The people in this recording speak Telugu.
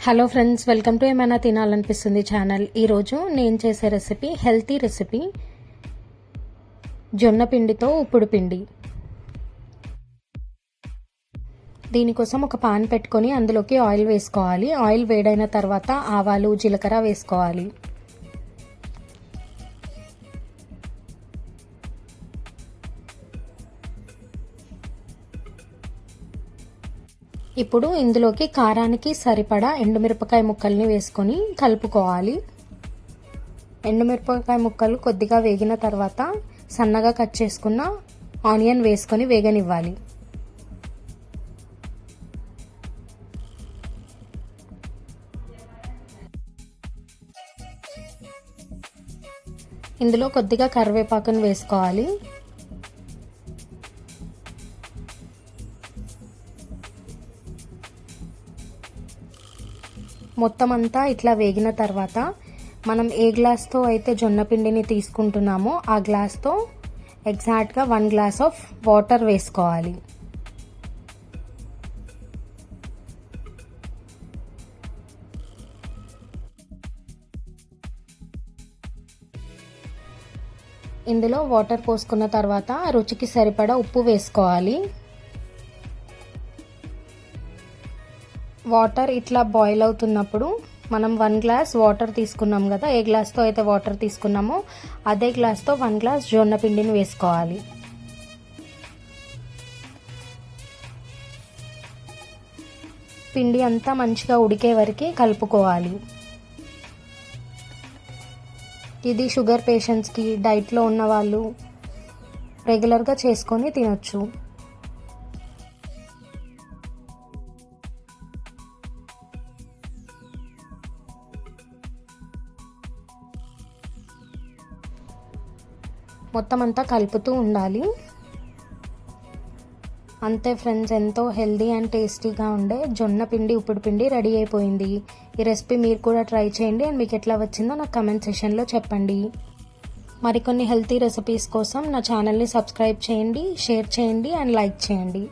హలో ఫ్రెండ్స్, వెల్కమ్ టు ఏమైనా తినాలనిపిస్తుంది ఛానల్. ఈరోజు నేను చేసే రెసిపీ హెల్తీ రెసిపీ, జొన్న పిండితో ఉప్పుడు పిండి. దీనికోసం ఒక పాన్ పెట్టుకొని అందులోకి ఆయిల్ వేసుకోవాలి. ఆయిల్ వేడైన తర్వాత ఆవాలు, జీలకర్ర వేసుకోవాలి. ఇప్పుడు ఇందులోకి కారానికి సరిపడా ఎండుమిరపకాయ ముక్కల్ని వేసుకొని కలుపుకోవాలి. ఎండుమిరపకాయ ముక్కలు కొద్దిగా వేగిన తర్వాత సన్నగా కట్ చేసుకున్న ఆనియన్ వేసుకొని వేగనివ్వాలి. ఇందులో కొద్దిగా కరివేపాకును వేసుకోవాలి. మొత్తం అంతా ఇట్లా వేగిన తర్వాత మనం ఏ గ్లాస్తో అయితే జొన్న పిండిని తీసుకుంటున్నామో ఆ గ్లాస్తో ఎగ్జాక్ట్గా 1 గ్లాస్ ఆఫ్ వాటర్ వేసుకోవాలి. ఇందులో వాటర్ పోసుకున్న తర్వాత రుచికి సరిపడా ఉప్పు వేసుకోవాలి. వాటర్ ఇట్లా బాయిల్ అవుతున్నప్పుడు మనం 1 గ్లాస్ వాటర్ తీసుకున్నాం కదా, ఏ గ్లాస్తో అయితే వాటర్ తీసుకున్నామో అదే గ్లాస్తో 1 గ్లాస్ జొన్న పిండిని వేసుకోవాలి. పిండి అంతా మంచిగా ఉడికే వరకు కలుపుకోవాలి. ఇది షుగర్ పేషెంట్స్కి, డైట్లో ఉన్న వాళ్ళు రెగ్యులర్గా చేసుకొని తినొచ్చు. మొత్తం అంతా కలుపుతూ ఉండాలి. అంతే ఫ్రెండ్స్, ఎంతో హెల్దీ అండ్ టేస్టీగా ఉండే జొన్న పిండి ఉప్పుడు పిండి రెడీ అయిపోయింది. ఈ రెసిపీ మీరు కూడా ట్రై చేయండి అండ్ మీకు ఎట్లా వచ్చిందో నాకు కమెంట్ సెక్షన్లో చెప్పండి. మరికొన్ని హెల్తీ రెసిపీస్ కోసం నా ఛానల్ని సబ్స్క్రైబ్ చేయండి, షేర్ చేయండి అండ్ లైక్ చేయండి.